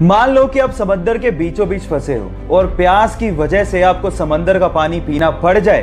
मान लो कि आप समंदर के बीचों बीच फंसे हो और प्यास की वजह से आपको समंदर का पानी पीना पड़ जाए,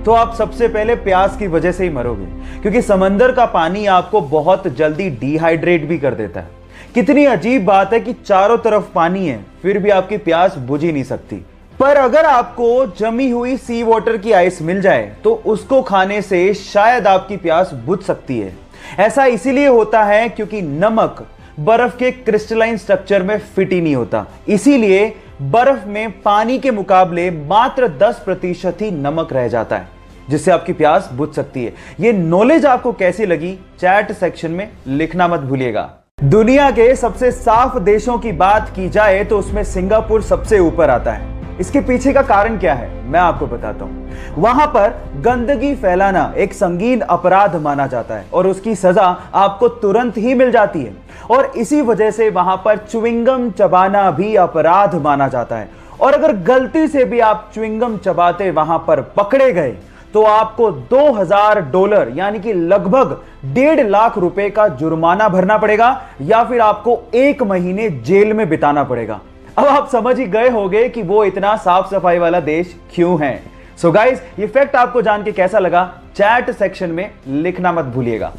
तो आप सबसे पहले प्यास की वजह से ही मरोगे, क्योंकि समंदर का पानी आपको बहुत जल्दी डिहाइड्रेट भी कर देता है। कितनी अजीब बात है कि चारों तरफ पानी है, फिर भी आपकी प्यास बुझ ही नहीं सकती। पर अगर आपको जमी हुई सी वाटर की आइस मिल जाए तो उसको खाने से शायद आपकी प्यास बुझ सकती है। ऐसा इसीलिए होता है क्योंकि नमक बर्फ के क्रिस्टलाइन स्ट्रक्चर में फिट ही नहीं होता, इसीलिए बर्फ में पानी के मुकाबले मात्र 10% ही नमक रह जाता है, जिससे आपकी प्यास बुझ सकती है। यह नॉलेज आपको कैसी लगी चैट सेक्शन में लिखना मत भूलिएगा। दुनिया के सबसे साफ देशों की बात की जाए तो उसमें सिंगापुर सबसे ऊपर आता है। इसके पीछे का कारण क्या है मैं आपको बताता हूं। वहां पर गंदगी फैलाना एक संगीन अपराध माना जाता है और उसकी सजा आपको तुरंत ही मिल जाती है, और इसी वजह से वहां पर च्युइंगम चबाना भी अपराध माना जाता है। और अगर गलती से भी आप च्युइंगम चबाते वहां पर पकड़े गए तो आपको $2000 यानी कि लगभग 1.5 लाख रुपए का जुर्माना भरना पड़ेगा, या फिर आपको 1 महीने जेल में बिताना पड़ेगा। अब आप समझ ही गए होंगे कि वो इतना साफ सफाई वाला देश क्यों है। सो गाइस, ये फैक्ट आपको जान के कैसा लगा चैट सेक्शन में लिखना मत भूलिएगा।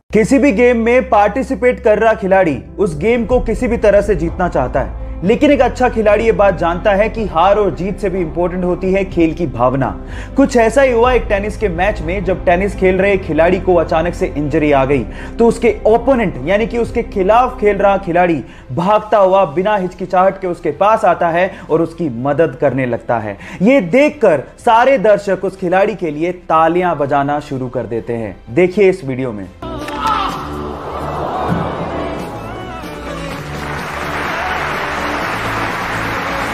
किसी भी गेम में पार्टिसिपेट कर रहा खिलाड़ी उस गेम को किसी भी तरह से जीतना चाहता है, लेकिन एक अच्छा खिलाड़ी ये बात जानता है कि हार और जीत से भी इंपॉर्टेंट होती है खेल की भावना। कुछ ऐसा ही हुआ एक टेनिस के मैच में, जब टेनिस खेल रहे खिलाड़ी को अचानक से इंजरी आ गई तो उसके ओपोनेंट यानी कि उसके खिलाफ खेल रहा खिलाड़ी भागता हुआ बिना हिचकिचाहट के उसके पास आता है और उसकी मदद करने लगता है। ये देखकर सारे दर्शक उस खिलाड़ी के लिए तालियां बजाना शुरू कर देते हैं। देखिए इस वीडियो में।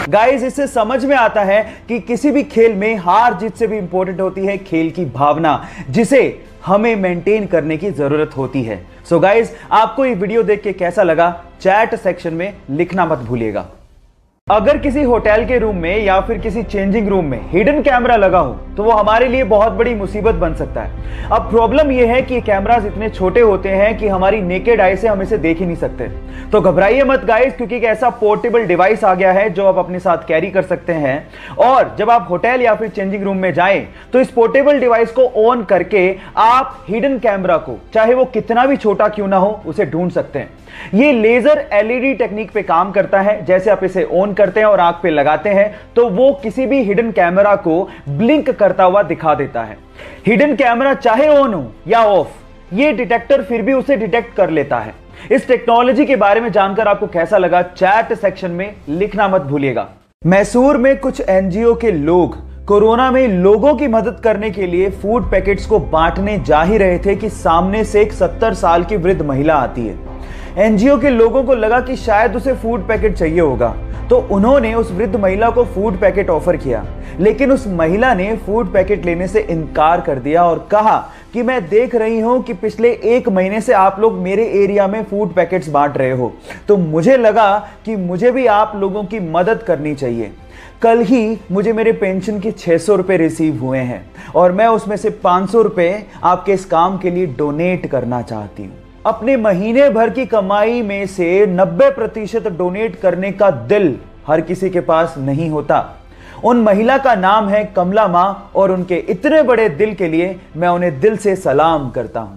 गाइस, इससे समझ में आता है कि किसी भी खेल में हार जीत से भी इंपॉर्टेंट होती है खेल की भावना, जिसे हमें मेंटेन करने की जरूरत होती है। सो गाइस, आपको ये वीडियो देख के कैसा लगा चैट सेक्शन में लिखना मत भूलिएगा। अगर किसी होटल के रूम में या फिर किसी चेंजिंग रूम में हिडन कैमरा लगा हो तो वो हमारे लिए बहुत बड़ी मुसीबत बन सकता है। अब प्रॉब्लम यह है कि कैमरास इतने छोटे होते हैं कि हमारी नेकेड आई से हम इसे देख ही नहीं सकते। तो घबराइए मत गाइस, क्योंकि एक ऐसा पोर्टेबल डिवाइस आ गया है जो आप अपने साथ कैरी कर सकते हैं, और जब आप होटल या फिर चेंजिंग रूम में जाएं तो इस पोर्टेबल डिवाइस को ऑन करके आप हिडन कैमरा को, चाहे वो कितना भी छोटा क्यों ना हो, उसे ढूंढ सकते हैं। ये लेजर एलईडी टेक्निक पे काम करता है। जैसे आप इसे ऑन करते हैं और आंख पे लगाते हैं तो वो किसी भी हिडन कैमरा को ब्लिंक करता हुआ दिखा देता है। हिडन कैमरा चाहे ऑन हो या ऑफ, ये डिटेक्टर फिर भी उसे डिटेक्ट कर लेता है। इस टेक्नोलॉजी के बारे में जानकर आपको कैसा लगा चैट सेक्शन में लिखना मत भूलिएगा। मैसूर में कुछ एनजीओ के लोग कोरोना में लोगों की मदद करने के लिए फूड पैकेट्स को बांटने जा ही रहे थे कि सामने से एक 70 साल की वृद्ध महिला आती है। एनजीओ के लोगों को लगा कि शायद उसे फूड पैकेट चाहिए होगा, तो उन्होंने उस वृद्ध महिला को फूड पैकेट ऑफर किया, लेकिन उस महिला ने फूड पैकेट लेने से इनकार कर दिया और कहा कि मैं देख रही हूं कि पिछले 1 महीने से आप लोग मेरे एरिया में फूड पैकेट्स बांट रहे हो, तो मुझे लगा कि मुझे भी आप लोगों की मदद करनी चाहिए। कल ही मुझे मेरे पेंशन के 600 रुपए रिसीव हुए हैं और मैं उसमें से 500 रुपए आपके इस काम के लिए डोनेट करना चाहती हूँ। अपने महीने भर की कमाई में से 90% डोनेट करने का दिल हर किसी के पास नहीं होता। उन महिला का नाम है कमला मां, और उनके इतने बड़े दिल के लिए मैं उन्हें दिल से सलाम करता हूं।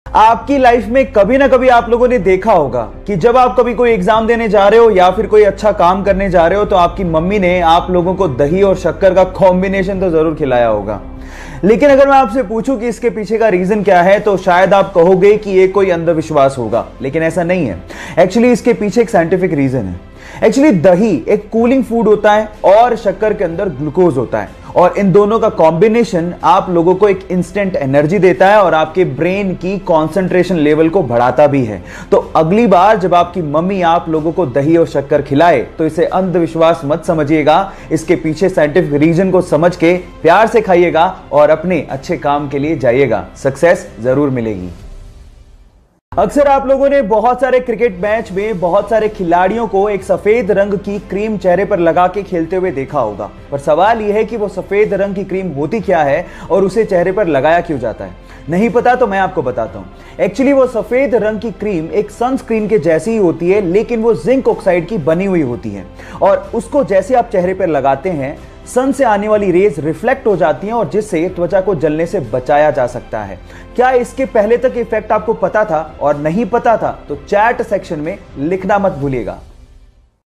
आपकी लाइफ में कभी ना कभी आप लोगों ने देखा होगा कि जब आप कभी कोई एग्जाम देने जा रहे हो या फिर कोई अच्छा काम करने जा रहे हो तो आपकी मम्मी ने आप लोगों को दही और शक्कर का कॉम्बिनेशन तो जरूर खिलाया होगा। लेकिन अगर मैं आपसे पूछूं कि इसके पीछे का रीजन क्या है तो शायद आप कहोगे कि ये कोई अंधविश्वास होगा, लेकिन ऐसा नहीं है। एक्चुअली इसके पीछे एक साइंटिफिक रीजन है। एक्चुअली दही एक कूलिंग फूड होता है और शक्कर के अंदर ग्लूकोज होता है, और इन दोनों का कॉम्बिनेशन आप लोगों को एक इंस्टेंट एनर्जी देता है और आपके ब्रेन की कंसंट्रेशन लेवल को बढ़ाता भी है। तो अगली बार जब आपकी मम्मी आप लोगों को दही और शक्कर खिलाए तो इसे अंधविश्वास मत समझिएगा। इसके पीछे साइंटिफिक रीजन को समझ के प्यार से खाइएगा और अपने अच्छे काम के लिए जाइएगा, सक्सेस जरूर मिलेगी। अक्सर आप लोगों ने बहुत सारे क्रिकेट मैच में बहुत सारे खिलाड़ियों को एक सफेद रंग की क्रीम चेहरे पर लगा के खेलते हुए देखा होगा, पर सवाल यह है कि वो सफेद रंग की क्रीम होती क्या है और उसे चेहरे पर लगाया क्यों जाता है। नहीं पता तो मैं आपको बताता हूं। एक्चुअली वो सफेद रंग की क्रीम एक सनस्क्रीन के जैसी ही होती है, लेकिन वो जिंक ऑक्साइड की बनी हुई होती है और उसको जैसे आप चेहरे पर लगाते हैं सन से आने वाली रेज रिफ्लेक्ट हो जाती हैं और जिससे त्वचा को जलने से बचाया जा सकता है। क्या इसके पहले तक इफेक्ट आपको पता था और नहीं पता था तो चैट सेक्शन में लिखना मत भूलिएगा।